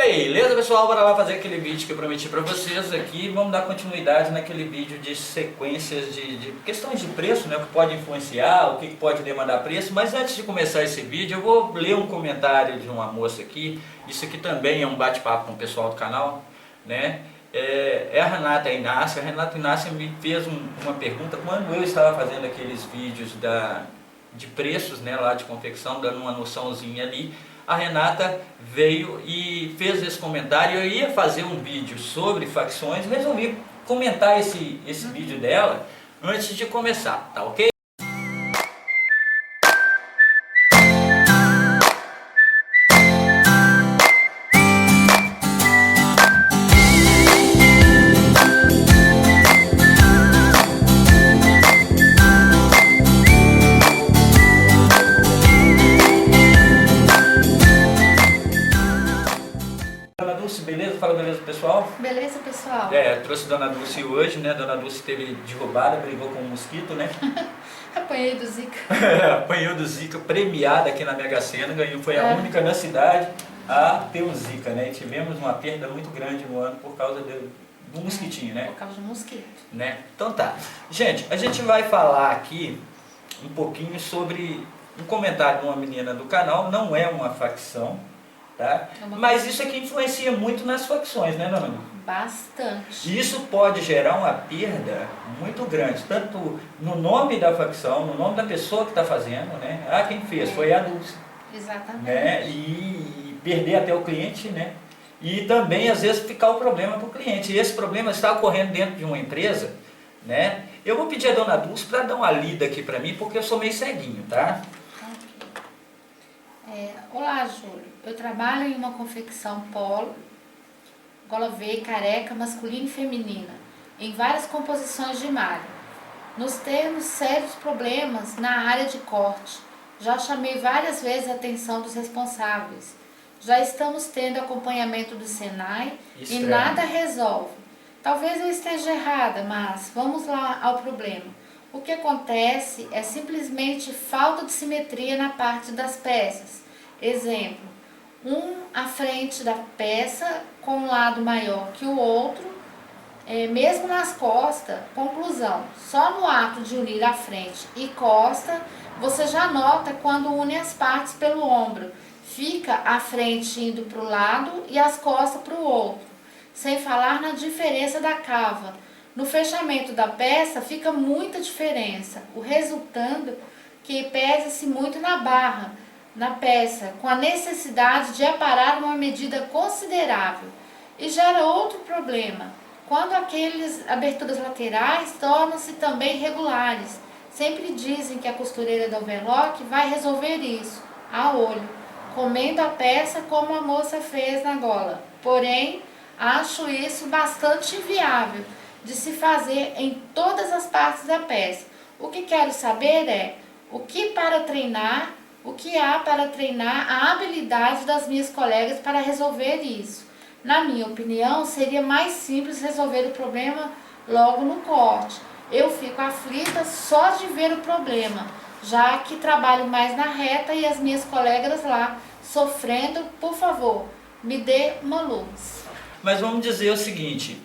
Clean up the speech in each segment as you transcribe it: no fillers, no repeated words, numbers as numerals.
Beleza, pessoal? Bora lá fazer aquele vídeo que eu prometi pra vocês aqui. Vamos dar continuidade naquele vídeo de sequências de questões de preço, né? O que pode influenciar, o que pode demandar preço. Mas antes de começar esse vídeo, eu vou ler um comentário de uma moça aqui. Isso aqui também é um bate-papo com o pessoal do canal, né? É a Renata Inácia. A Renata Inácia me fez uma pergunta quando eu estava fazendo aqueles vídeos de preços, né? Lá de confecção, dando uma noçãozinha ali. A Renata veio e fez esse comentário. Eu ia fazer um vídeo sobre facções, resolvi comentar esse vídeo dela antes de começar, tá ok? Dona Dulce, beleza? Fala, beleza, pessoal? Beleza, pessoal? Trouxe Dona Dulce hoje, né? Dona Dulce teve derrubada, brigou com um mosquito, né? Apanhei do Zika. Apanhou do Zika, premiada aqui na Mega Sena, ganhou, foi a única na cidade a ter um Zika, né? E tivemos uma perda muito grande no ano por causa do mosquitinho, né? Por causa do mosquito. Né? Então tá. Gente, a gente vai falar aqui um pouquinho sobre um comentário de uma menina do canal, não é uma facção, tá? Mas isso aqui influencia muito nas facções, né, dona Lu? Bastante. Isso pode gerar uma perda muito grande, tanto no nome da facção, no nome da pessoa que está fazendo, né? Ah, quem fez? Foi a Dulce. Exatamente. Né? E perder até o cliente, né? E também, às vezes, ficar o problema para o cliente. E esse problema está ocorrendo dentro de uma empresa, né? Eu vou pedir a dona Dulce para dar uma lida aqui para mim, porque eu sou meio ceguinho, tá? Olá, Júlio. Eu trabalho em uma confecção polo, gola V, careca, masculina e feminina, em várias composições de malha. Nos temos sérios problemas na área de corte. Já chamei várias vezes a atenção dos responsáveis. Já estamos tendo acompanhamento do Senai e nada resolve. Talvez eu esteja errada, mas vamos lá ao problema. O que acontece é simplesmente falta de simetria na parte das peças. Exemplo, um à frente da peça com um lado maior que o outro, mesmo nas costas. Conclusão, só no ato de unir a frente e costa, você já nota quando une as partes pelo ombro. Fica a frente indo para o lado e as costas para o outro, sem falar na diferença da cava. No fechamento da peça fica muita diferença, o resultando que pesa-se muito na barra, na peça, com a necessidade de aparar uma medida considerável. E gera outro problema, quando aquelas aberturas laterais tornam-se também irregulares. Sempre dizem que a costureira do overlock vai resolver isso, a olho, comendo a peça como a moça fez na gola. Porém, acho isso bastante inviável de se fazer em todas as partes da peça. O que quero saber é o que há para treinar a habilidade das minhas colegas para resolver isso. Na minha opinião, seria mais simples resolver o problema logo no corte. Eu fico aflita só de ver o problema, já que trabalho mais na reta e as minhas colegas lá sofrendo. Por favor, me dê uma luz. Mas vamos dizer o seguinte,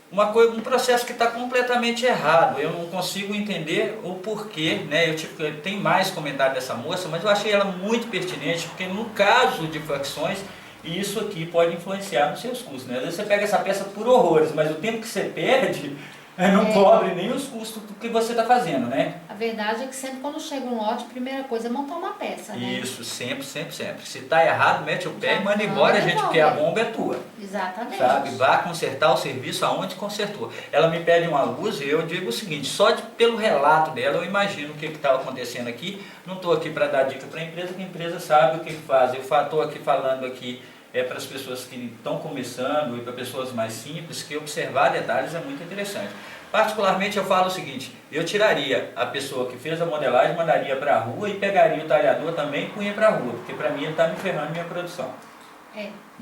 um processo que está completamente errado. Eu não consigo entender o porquê, né? Eu tenho mais comentário dessa moça, mas eu achei ela muito pertinente, porque no caso de facções, isso aqui pode influenciar nos seus custos, né? Às vezes você pega essa peça por horrores, mas o tempo que você perde não cobre nem os custos do que você está fazendo, né? A verdade é que sempre quando chega um lote, a primeira coisa é montar uma peça, né? Isso, sempre, sempre, sempre. Se está errado, mete o pé e manda embora, gente, porque a bomba é tua. Exatamente. Sabe? Vá consertar o serviço aonde consertou. Ela me pede uma luz e eu digo o seguinte, pelo relato dela eu imagino o que está acontecendo aqui. Não estou aqui para dar dica para a empresa, que a empresa sabe o que faz. Eu estou aqui falando aqui para as pessoas que estão começando e para pessoas mais simples, que observar detalhes é muito interessante. Particularmente eu falo o seguinte, eu tiraria a pessoa que fez a modelagem, mandaria para a rua e pegaria o talhador também e punha para a rua, porque para mim ele está me ferrando minha produção.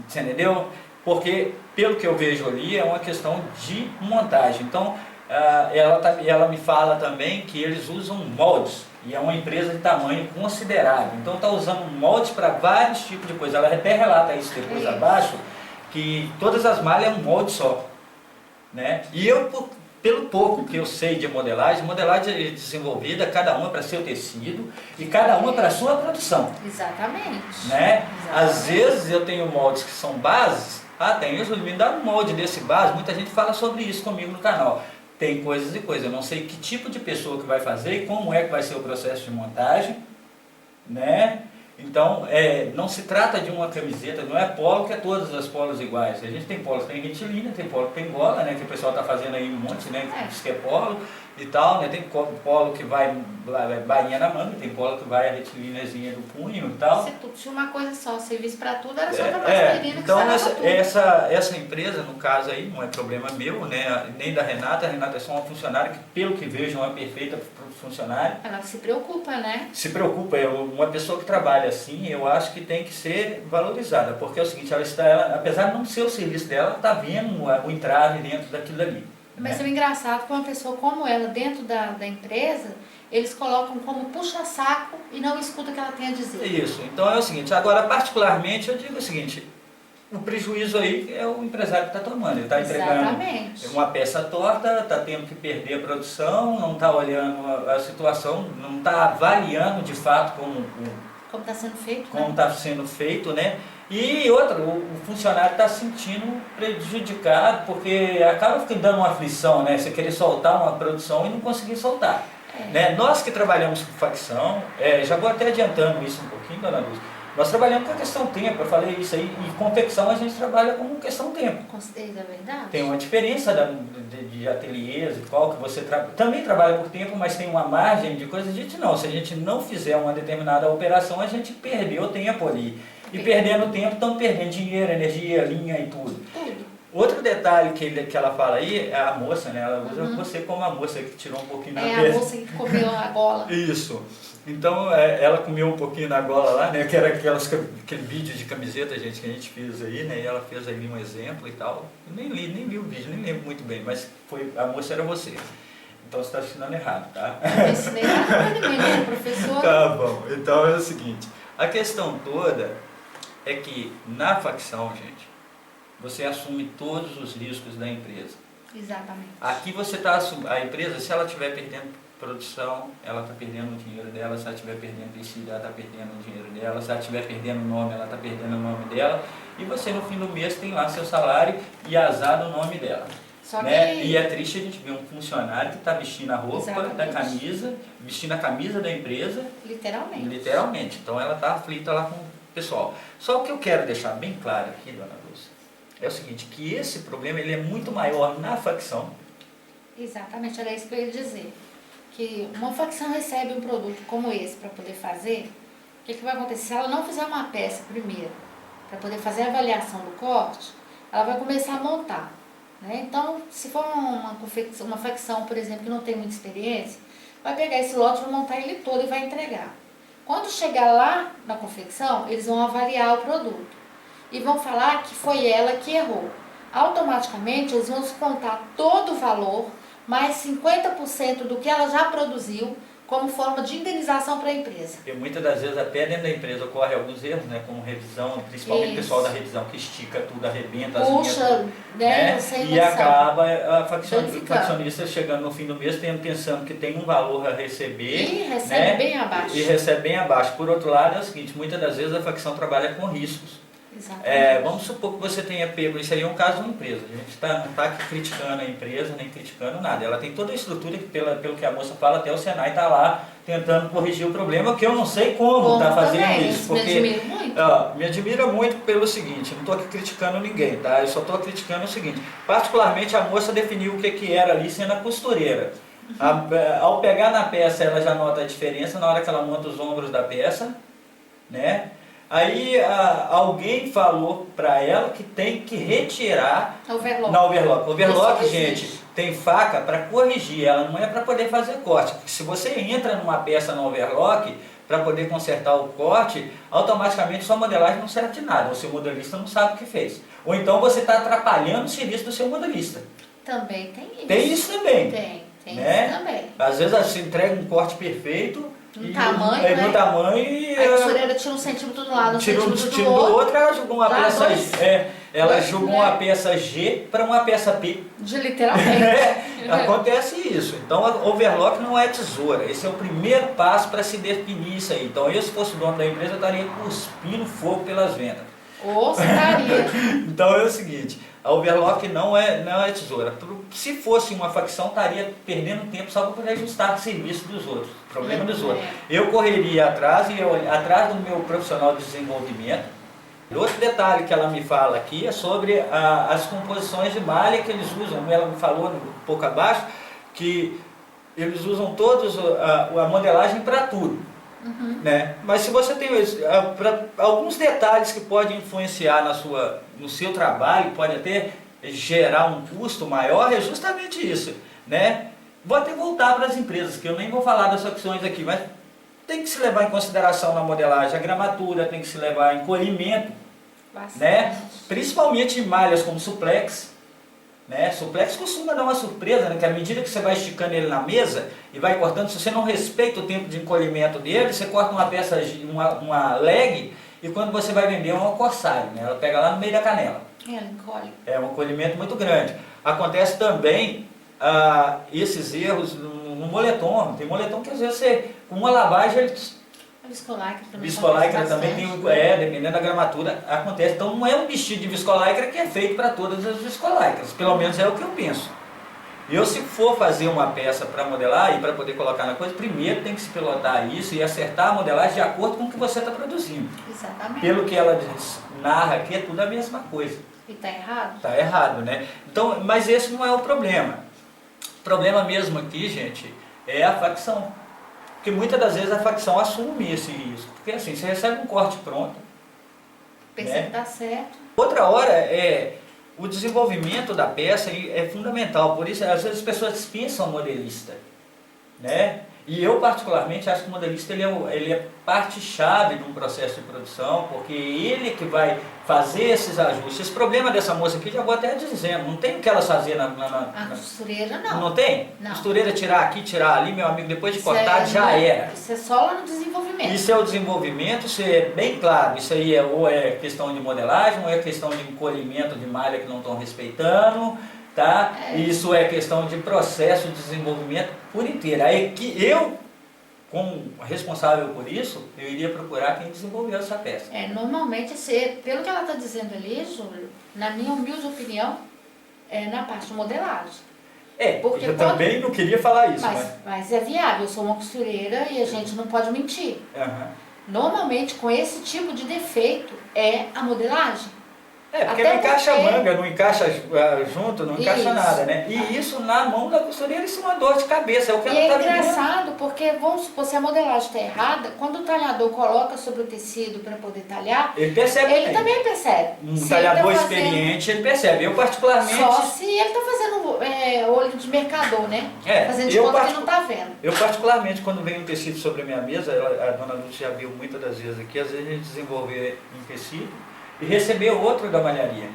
Você entendeu? Porque pelo que eu vejo ali é uma questão de montagem. Então ela me fala também que eles usam moldes. E é uma empresa de tamanho considerável. Então está usando moldes para vários tipos de coisa. Ela até relata isso depois abaixo, que todas as malhas é um molde só. Né? E eu, pelo pouco que eu sei de modelagem é desenvolvida, cada uma para seu tecido e cada uma para a sua produção. Exatamente. Né? Exatamente. Às vezes eu tenho moldes que são bases, tem isso, me dá um molde desse base, muita gente fala sobre isso comigo no canal. Tem coisas e coisas, eu não sei que tipo de pessoa que vai fazer e como é que vai ser o processo de montagem, né? Então, não se trata de uma camiseta, não é polo que é todas as polos iguais. A gente tem polo que tem retilínea, tem polo que tem gola, né? Que o pessoal está fazendo aí um monte, né? Que diz que é polo e tal, né? Tem polo que vai bainha na manga, tem polo que vai a retilíneazinha do punho e tal. Se tudo tinha uma coisa só, serviço para tudo, era só para masculina então que tudo. essa empresa, no caso aí, não é problema meu, né? Nem da Renata. A Renata é só uma funcionária que, pelo que vejo, é uma perfeita funcionária. Ela se preocupa, né? Se preocupa, uma pessoa que trabalha assim, eu acho que tem que ser valorizada, porque é o seguinte, ela apesar de não ser o serviço dela, ela está vendo o entrave dentro daquilo ali. Mas é engraçado que uma pessoa como ela, dentro da empresa, eles colocam como puxa-saco e não escuta o que ela tem a dizer. Isso, então é o seguinte, agora particularmente eu digo o seguinte, o prejuízo aí é o empresário que está tomando, ele está entregando uma peça torta, está tendo que perder a produção, não está olhando a situação, não está avaliando de fato como está sendo feito, como está sendo feito, né? E outra, o funcionário está se sentindo prejudicado, porque acaba dando uma aflição, né? Você querer soltar uma produção e não conseguir soltar. Né? Nós que trabalhamos com facção, já vou até adiantando isso um pouquinho, dona Luz, nós trabalhamos com a questão tempo, eu falei isso aí, e confecção a gente trabalha com questão tempo. É verdade. Tem uma diferença de ateliês e qual que você também trabalha por tempo, mas tem uma margem de coisa, a gente não, se a gente não fizer uma determinada operação, a gente perdeu tempo ali. E perdendo tempo, estamos perdendo dinheiro, energia, linha e tudo. Outro detalhe que ela fala aí é a moça, né? Ela usa você como a moça que tirou um pouquinho na a moça que comeu a gola. Isso. Então, ela comeu um pouquinho na gola lá, né? Que era aquele vídeo de camiseta, gente, que a gente fez aí, né? E ela fez ali um exemplo e tal. Eu nem vi o vídeo, nem lembro muito bem, mas a moça era você. Então você está ensinando errado, tá? Eu ensinei errado para ninguém, professor. Tá bom. Então é o seguinte, a questão toda é que na facção, gente, você assume todos os riscos da empresa. Exatamente. Aqui você está assumindo, a empresa, se ela estiver perdendo produção, ela está perdendo o dinheiro dela, se ela estiver perdendo tecido, ela está perdendo o dinheiro dela, se ela estiver perdendo o nome, ela está perdendo o nome dela, e você no fim do mês tem lá seu salário e azar do nome dela. Só né? que... E é triste a gente ver um funcionário que está vestindo a roupa Exatamente. da camisa, vestindo a camisa da empresa. Literalmente. Literalmente. Então ela está aflita lá com o pessoal. Só o que eu quero deixar bem claro aqui, dona Lúcia, é o seguinte, que esse problema ele é muito maior na facção. Exatamente, era isso que eu ia dizer. Que uma facção recebe um produto como esse para poder fazer, o que vai acontecer? Se ela não fizer uma peça primeiro, para poder fazer a avaliação do corte, ela vai começar a montar. Né? Então, se for uma facção, por exemplo, que não tem muita experiência, vai pegar esse lote, vai montar ele todo e vai entregar. Quando chegar lá na confecção, eles vão avaliar o produto e vão falar que foi ela que errou. Automaticamente, eles vão descontar todo o valor, mais 50% do que ela já produziu, como forma de indenização para a empresa. E muitas das vezes até dentro da empresa ocorre alguns erros, né, como revisão, principalmente o pessoal da revisão que estica tudo, arrebenta as puxa, linhas, sem e acaba o Danificando. faccionista chegando no fim do mês pensando que tem um valor a receber. E recebe bem abaixo. E recebe bem abaixo. Por outro lado, é o seguinte, muitas das vezes a facção trabalha com riscos. Vamos supor que você tenha pego, isso aí é um caso de uma empresa, a gente não está aqui criticando a empresa, nem criticando nada, ela tem toda a estrutura, pelo que a moça fala, até o Senai está lá tentando corrigir o problema, que eu não sei como está fazendo isso, porque me admira muito. Me admira muito pelo seguinte, não estou aqui criticando ninguém, tá? Eu só estou criticando o seguinte, particularmente a moça definiu o que era ali sendo a costureira. Ao pegar na peça, ela já nota a diferença na hora que ela monta os ombros da peça, né? Aí alguém falou para ela que tem que retirar na overlock. Overlock, gente, tem faca para corrigir, ela não é para poder fazer corte. Se você entra numa peça no overlock para poder consertar o corte, automaticamente sua modelagem não serve de nada, o seu modelista não sabe o que fez. Ou então você está atrapalhando o serviço do seu modelista. Também tem isso. Tem isso também. Tem né? isso também. Às vezes você entrega um corte perfeito, No tamanho, no né? tamanho e Aí a costureira tira um centímetro do lado, um tira centímetro do do outro. outro, ela julgou uma Dá peça dois- ela dois julgou mulher. uma peça G para uma peça P. De literalmente. Acontece isso. Então, a overlock não é tesoura. Esse é o primeiro passo para se definir isso aí. Então, eu, se fosse o dono da empresa, eu estaria cuspindo fogo pelas ventas. Ou você daria. Então, é o seguinte, a overlock não é tesoura. Se fosse uma facção, estaria perdendo tempo só para poder ajustar o serviço dos outros, o problema dos outros. Eu correria atrás, atrás do meu profissional de desenvolvimento. Outro detalhe que ela me fala aqui é sobre as composições de malha que eles usam. Ela me falou um pouco abaixo que eles usam todos a modelagem para tudo. Né? Mas se você tem alguns detalhes que podem influenciar no seu trabalho, pode até gerar um custo maior, é justamente isso. Né? Vou até voltar para as empresas, que eu nem vou falar das facções aqui, mas tem que se levar em consideração na modelagem a gramatura, tem que se levar em colhimento, né? Principalmente em malhas como suplex. Né? Suplex costuma dar uma surpresa, né? Que à medida que você vai esticando ele na mesa e vai cortando, se você não respeita o tempo de encolhimento dele, você corta uma peça, uma leg, e quando você vai vender é uma corsário, né? Ela pega lá no meio da canela. Ela encolhe. É um encolhimento muito grande. Acontece também esses erros no moletom. Tem moletom que às vezes com uma lavagem ele... A viscolaicra também. Viscolaicra também tem, dependendo da gramatura, acontece. Então não é um vestido de viscolaicra que é feito para todas as viscolaicras, pelo menos é o que eu penso. Eu, se for fazer uma peça para modelar e para poder colocar na coisa, primeiro tem que se pilotar isso e acertar a modelagem de acordo com o que você está produzindo. Exatamente. Pelo que ela narra aqui, é tudo a mesma coisa. E está errado? Está errado, né? Então, mas esse não é o problema. O problema mesmo aqui, gente, é a facção. Porque muitas das vezes a facção assume esse risco. Porque assim, você recebe um corte pronto. Pensa que está certo. Outra hora, o desenvolvimento da peça é fundamental. Por isso, às vezes as pessoas dispensam o modelista. Né? E eu, particularmente, acho que o modelista ele é parte-chave de um processo de produção, porque ele que vai fazer esses ajustes. Esse problema dessa moça aqui, já vou até dizendo, não tem o que ela fazer A costureira, não. Não tem? Não. Costureira tirar aqui, tirar ali, meu amigo, depois de cortar, já era. Isso é só lá no desenvolvimento. Isso é o desenvolvimento, isso é bem claro. Isso aí ou é questão de modelagem, ou é questão de encolhimento de malha que não estão respeitando. Tá? Isso é questão de processo de desenvolvimento por inteiro. Aí que eu, como responsável por isso, eu iria procurar quem desenvolveu essa peça. Normalmente, pelo que ela está dizendo ali, Júlio, na minha humilde opinião, é na parte de modelagem. Porque eu também não queria falar isso. Mas é viável, eu sou uma costureira e a gente não pode mentir. Normalmente, com esse tipo de defeito, é a modelagem. Porque não encaixa a manga, não encaixa junto, não encaixa nada, né? E isso na mão da costureira, isso é uma dor de cabeça, é o que ela está vivendo. É engraçado, porque vamos supor, se a modelagem está errada, quando o talhador coloca sobre o tecido para poder talhar, ele percebe. Ele também percebe. Um talhador experiente, ele percebe. Eu particularmente... Só se ele está fazendo olho de mercador, né? Fazendo de conta que não está vendo. Eu particularmente, quando vem um tecido sobre a minha mesa, a dona Lúcia já viu muitas das vezes aqui, às vezes a gente desenvolver um tecido e receber outro da malharia.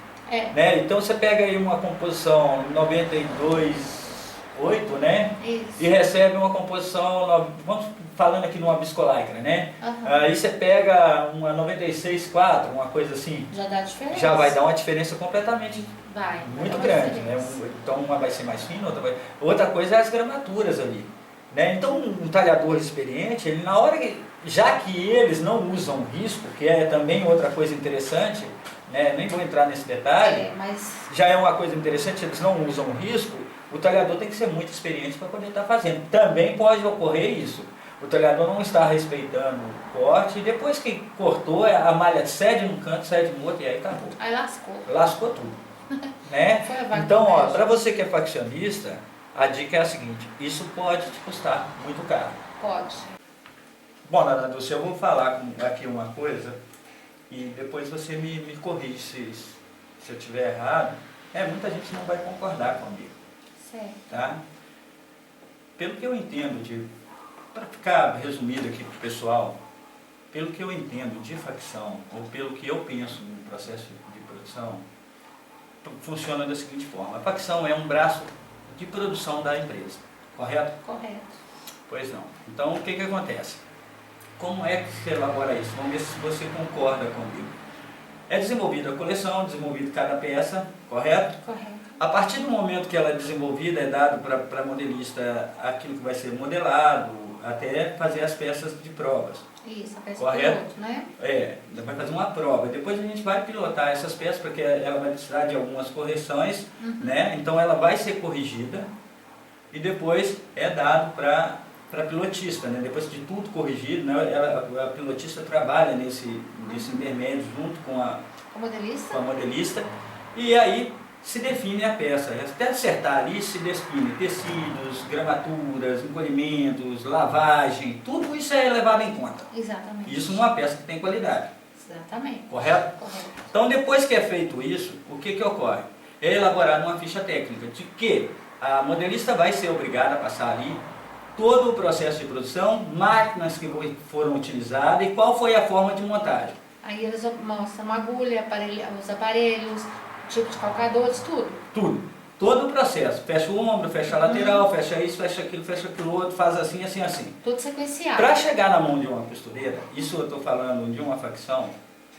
Né? Então você pega aí uma composição 92,8, né? Isso. E recebe uma composição, vamos falando aqui numa viscolaicra, né? Aí você pega uma 96,4, uma coisa assim. Já dá diferença. Já vai dar uma diferença completamente muito grande, né? Então uma vai ser mais fina, outra coisa é as gramaturas ali. Né? Então um talhador experiente, ele na hora já que eles não usam risco, que é também outra coisa interessante, né? Nem vou entrar nesse detalhe, já é uma coisa interessante, eles não usam risco, o talhador tem que ser muito experiente para poder estar fazendo. Também pode ocorrer isso, o talhador não está respeitando o corte, e depois que cortou, a malha cede num canto, cede no outro, e aí acabou. Aí lascou. Lascou tudo. Né? Então, para você que é faccionista, a dica é a seguinte, isso pode te custar muito caro. Pode. Bom, Dona Dulce, eu vou falar aqui uma coisa e depois você me corrige se eu estiver errado. Muita gente não vai concordar comigo. Certo. Tá? Pelo que eu entendo, para ficar resumido aqui para o pessoal, pelo que eu entendo de facção, ou pelo que eu penso no processo de produção, funciona da seguinte forma. A facção é um braço de produção da empresa, correto? Correto. Pois não. Então, o que acontece? como é que se elabora isso? Vamos ver se você concorda comigo. É desenvolvida a coleção, desenvolvida cada peça, correto? Correto. A partir do momento que ela é desenvolvida, é dado para a modelista aquilo que vai ser modelado, até fazer as peças de provas. Isso, a peça Correto? piloto, né? Vai fazer uma prova. Depois a gente vai pilotar essas peças, porque ela vai precisar de algumas correções, né? Então ela vai ser corrigida e depois é dado para a pilotista, né? Depois de tudo corrigido, né? A pilotista trabalha nesse intermédio junto com a modelista, e aí se define a peça. Até acertar ali se define tecidos, gramaturas, encolhimentos, lavagem, tudo isso é levado em conta. Exatamente. Isso numa peça que tem qualidade. Exatamente. Correto? Correto. Então depois que é feito isso, o que ocorre? É elaborada uma ficha técnica de que a modelista vai ser obrigada a passar ali todo o processo de produção, máquinas que foram utilizadas e qual foi a forma de montagem. Aí eles mostram a agulha, os aparelhos, tipo de calcadores, tudo. Tudo. Todo o processo. Fecha o ombro, fecha a lateral, fecha isso, fecha aquilo outro, faz assim, assim, assim. Tudo sequenciado. Para chegar na mão de uma costureira, isso eu estou falando de uma facção,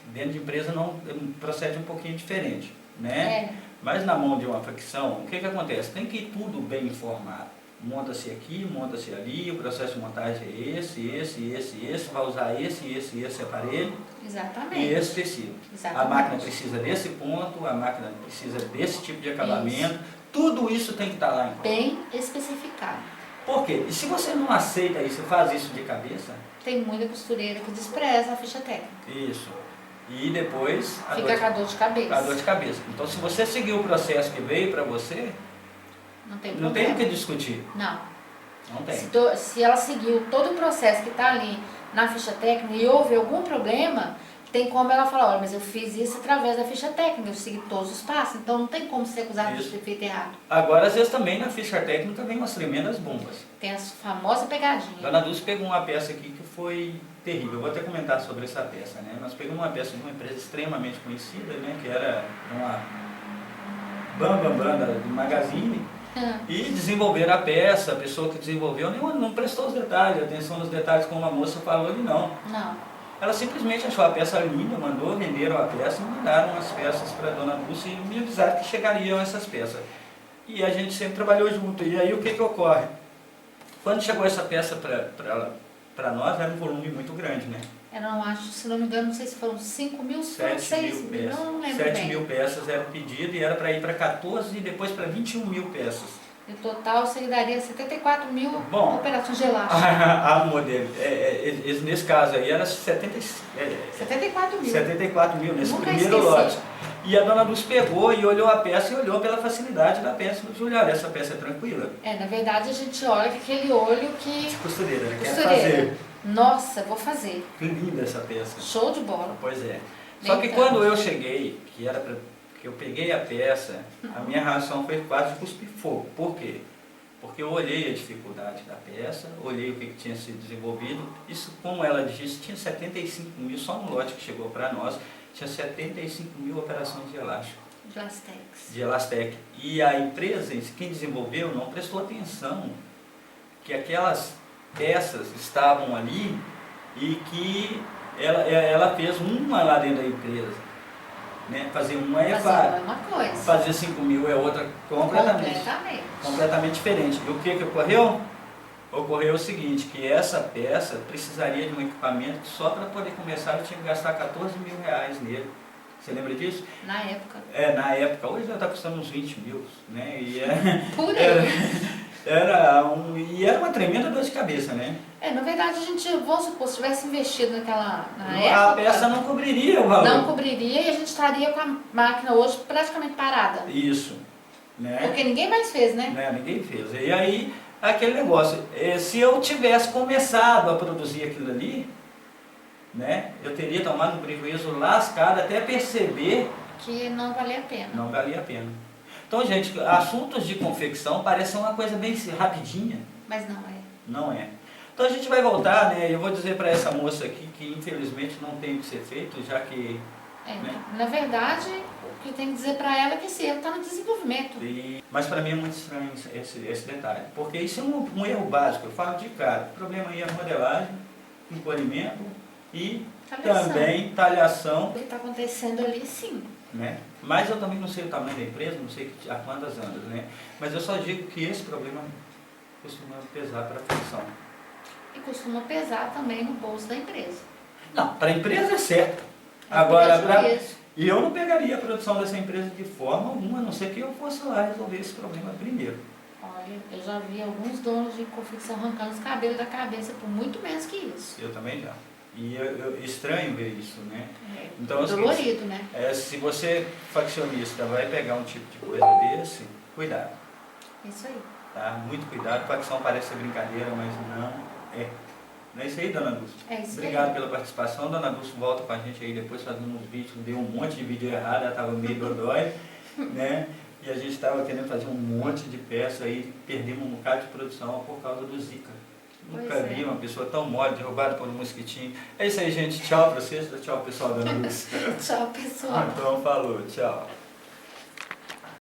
dentro de empresa não procede um pouquinho diferente, né? Mas na mão de uma facção, o que acontece? Tem que ir tudo bem informado. Monta-se aqui, monta-se ali, o processo de montagem é esse, vai usar esse aparelho. Exatamente. E esse tecido. Exatamente. A máquina precisa desse ponto, a máquina precisa desse tipo de acabamento, tudo isso tem que estar lá em conta. Bem especificado. Por quê? E se você não aceita isso, faz isso de cabeça? Tem muita costureira que despreza a ficha técnica. Isso. E depois... Fica com a dor de cabeça. A dor de cabeça. Então se você seguir o processo que veio para você, não tem não tem o que discutir. Não. Não tem. Se ela seguiu todo o processo que está ali na ficha técnica e houve algum problema, tem como ela falar, olha, mas eu fiz isso através da ficha técnica, eu segui todos os passos, então não tem como ser acusado de ter feito errado. Agora, às vezes também na ficha técnica vem umas tremendas bombas. Tem a famosa pegadinha. Dona Dulce pegou uma peça aqui que foi terrível, eu vou até comentar sobre essa peça, né? Nós pegamos uma peça de uma empresa extremamente conhecida, né? Que era uma bambambam do Magazine, e desenvolveram a peça, a pessoa que desenvolveu não prestou os detalhes, atenção nos detalhes como a moça falou ali, não. Não. Ela simplesmente achou a peça linda, mandou, venderam a peça e mandaram as peças para a Dona Dulce e me avisaram que chegariam essas peças. E a gente sempre trabalhou junto. E aí o que ocorre? Quando chegou essa peça para nós, era um volume muito grande, né? Eu não acho, se não me engano, não sei se foram 5 mil, 6 mil, não lembro 7 mil peças era o pedido e era para ir para 14 e depois para 21 mil peças. No total, você daria 74 mil operações de elástico. A modelo, nesse caso aí era 74 mil. 74 mil nesse Nunca primeiro esqueci. lote. E a Dona Luz pegou e olhou a peça e olhou pela facilidade da peça. Falou, olha, essa peça é tranquila. Na verdade a gente olha com aquele olho que... De costureira, né? Quer Costureira. fazer. Nossa, vou fazer. Que linda essa peça. Show de bola. Pois é. Nem Só que tanto. quando eu cheguei, que eu peguei a peça, a minha reação foi quase de cuspir fogo. Por quê? Porque eu olhei a dificuldade da peça, olhei o que tinha sido desenvolvido. Isso, como ela disse, tinha 75 mil, só no lote que chegou para nós, tinha 75 mil operações de elástico. De Lastex. De Elastec. E a empresa, quem desenvolveu, não prestou atenção que aquelas peças estavam ali e que ela fez uma lá dentro da empresa. Né? Fazer uma é fácil. Uma coisa. Fazer 5 mil é outra completamente diferente. E o que ocorreu? Ocorreu o seguinte, que essa peça precisaria de um equipamento que só para poder começar eu tinha que gastar 14 mil reais nele. Você lembra disso? Na época. Na época. Hoje já está custando uns 20 mil. Né? E Por aí. era uma tremenda dor de cabeça, né? Na verdade, a gente, vamos supor, se tivesse investido na época... A peça não cobriria o valor. Não cobriria e a gente estaria com a máquina hoje praticamente parada. Isso. Né? Porque ninguém mais fez, né? Ninguém fez. E aí, aquele negócio, se eu tivesse começado a produzir aquilo ali, né, eu teria tomado um prejuízo lascado até perceber que não valia a pena. Não valia a pena. Então, gente, assuntos de confecção parecem uma coisa bem rapidinha. Mas não é. Não é. Então a gente vai voltar, né? Eu vou dizer para essa moça aqui que infelizmente não tem o que ser feito, já que... né? Na verdade, o que tem que dizer para ela é que esse erro está no desenvolvimento. Mas para mim é muito estranho esse detalhe, porque isso é um erro básico, eu falo de cara. O problema aí é a modelagem, encolhimento e Talhação. também talhação, O que está acontecendo ali, sim. né? Mas eu também não sei o tamanho da empresa, não sei a quantas andas, né? Mas eu só digo que esse problema costuma pesar para a produção. E costuma pesar também no bolso da empresa. Não, para a empresa é certo. É Agora, prejuízo. e eu não pegaria a produção dessa empresa de forma alguma, a não ser que eu fosse lá resolver esse problema primeiro. Olha, eu já vi alguns donos de confecção arrancando os cabelos da cabeça por muito menos que isso. Eu também já. E eu estranho ver isso, né? É Então, assim, dolorido, né? se você, faccionista, vai pegar um tipo de coisa desse, cuidado, Isso aí. tá? Muito cuidado. Facção parece brincadeira, mas não é. Não é isso aí, dona Lúcia? É isso Obrigado aí. pela participação. Dona Lúcia volta com a gente aí depois fazendo uns vídeos. Deu um monte de vídeo errado, ela estava meio dodói, né? E a gente estava querendo fazer um monte de peça aí, perdemos um bocado de produção por causa do Zika. Nunca Pois é. vi uma pessoa tão mole, derrubada por um mosquitinho. É isso aí, gente. Tchau pra vocês. Tchau, pessoal da Lúcia. Tchau, pessoal. Então, falou. Tchau.